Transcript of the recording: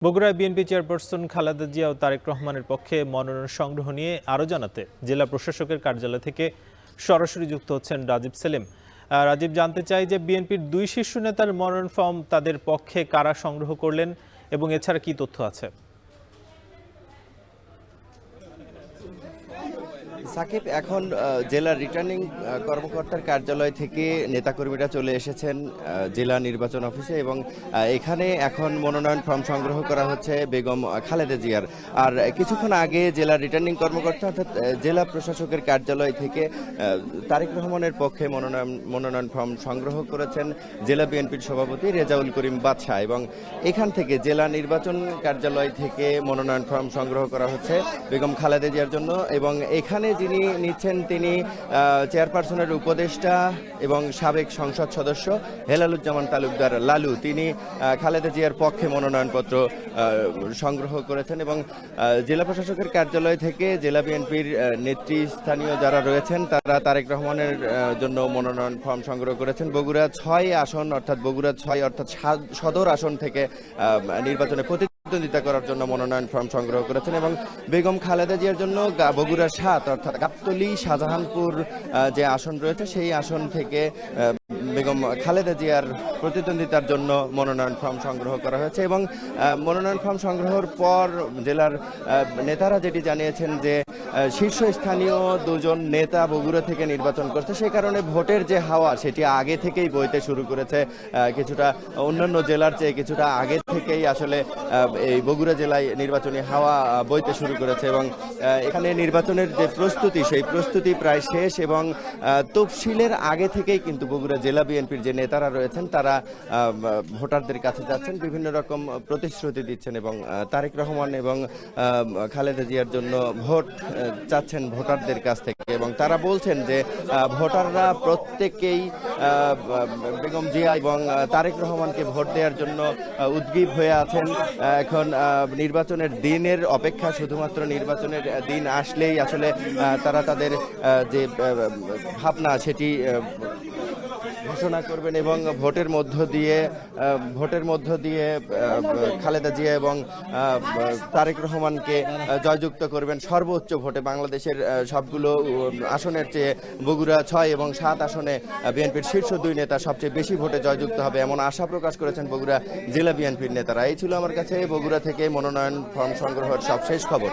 বগুড়ায় BNP chairperson Khaleda Zia ও তারেক রহমানের পক্ষে মনোনয়ন সংগ্রহ নিয়ে আরও জানাতে জেলা প্রশাসকের কার্যালয় থেকে সরাসরি যুক্ত হচ্ছেন রাজীব সেলিম। রাজীব, জানতে চাই যে বিএনপির দুই শীর্ষ নেতার মনোনয়ন ফর্ম তাদের পক্ষে কারা সংগ্রহ করলেন এবং এছাড়া কি তথ্য আছে? সাকিব, এখন জেলা রিটার্নিং কর্মকর্তার কার্যালয় থেকে নেতাকর্মীরা চলে এসেছেন জেলা নির্বাচন অফিসে এবং এখানে এখন মনোনয়ন ফর্ম সংগ্রহ করা হচ্ছে বেগম খালেদা জিয়ার। আর কিছুক্ষণ আগে জেলা রিটার্নিং কর্মকর্তা অর্থাৎ জেলা প্রশাসকের কার্যালয় থেকে তারেক রহমানের পক্ষে মনোনয়ন ফর্ম সংগ্রহ করেছেন জেলা বিএনপির সভাপতি রেজাউল করিম বাদশা, এবং এখান থেকে জেলা নির্বাচন কার্যালয় থেকে মনোনয়ন ফর্ম সংগ্রহ করা হচ্ছে বেগম খালেদা জিয়ার জন্য। এবং এখানে যিনি নিচ্ছেন তিনি চেয়ারপারসনের উপদেষ্টা এবং সাবেক সংসদ সদস্য হেলালুজ্জামান তালুকদার লালু। তিনি খালেদা জিয়ার পক্ষে মনোনয়নপত্র সংগ্রহ করেছেন এবং জেলা প্রশাসকের কার্যালয় থেকে জেলা বিএনপির নেতৃস্থানীয় যারা রয়েছেন তারা তারেক রহমানের জন্য মনোনয়ন ফর্ম সংগ্রহ করেছেন। বগুড়া ৬ আসন অর্থাৎ সদর আসন থেকে নির্বাচনে প্রতিদ্বন্দ্বিতা করার জন্য মনোনয়ন ফর্ম সংগ্রহ করেছেন এবং বেগম খালেদা জিয়ার জন্য বগুড়া ৭ অর্থাৎ গাবতলী শাহজাহানপুর যে আসন রয়েছে সেই আসন থেকে বেগম খালেদা জিয়ার প্রতিদ্বন্দ্বিতার জন্য মনোনয়ন ফর্ম সংগ্রহ করা হয়েছে। এবং মনোনয়ন ফর্ম সংগ্রহের পর জেলার নেতারা যেটি জানিয়েছেন যে শীর্ষস্থানীয় দুজন নেতা বগুড়া থেকে নির্বাচন করছে, সেই কারণে ভোটের যে হাওয়া সেটি আগে থেকেই বইতে শুরু করেছে। কিছুটা অন্যান্য জেলার চেয়ে কিছুটা আগে থেকেই আসলে এই বগুড়া জেলায় নির্বাচনী হাওয়া বইতে শুরু করেছে এবং এখানে নির্বাচনের যে প্রস্তুতি সেই প্রস্তুতি প্রায় শেষ এবং তফসিলের আগে থেকেই কিন্তু বগুড়া জেলা বিএনপির যে নেতারা রয়েছেন তারা ভোটারদের কাছে যাচ্ছেন, বিভিন্ন রকম প্রতিশ্রুতি দিচ্ছেন এবং তারেক রহমান এবং খালেদা জিয়ার জন্য ভোট চাচ্ছেন ভোটারদের কাছ থেকে। এবং তারা বলছেন যে ভোটাররা প্রত্যেকেই বেগম জিয়া এবং তারেক রহমানকে ভোট দেওয়ার জন্য উদ্গ্রীব হয়ে আছেন। এখন নির্বাচনের দিনের অপেক্ষা, শুধুমাত্র নির্বাচনের দিন আসলেই আসলে তারা তাদের যে ভাবনা সেটি ঘোষণা করবেন এবং ভোটের মধ্য দিয়ে খালেদা জিয়া এবং তারেক রহমানকে জয়যুক্ত করবেন সর্বোচ্চ ভোটে। বাংলাদেশের সবগুলো আসনের চেয়ে বগুড়া ৬ এবং ৭ আসনে বিএনপির শীর্ষ দুই নেতা সবচেয়ে বেশি ভোটে জয়যুক্ত হবে এমন আশা প্রকাশ করেছেন বগুড়া জেলা বিএনপির নেতারা। এই ছিল আমার কাছে বগুড়া থেকে মনোনয়ন ফর্ম সংগ্রহের সবশেষ খবর।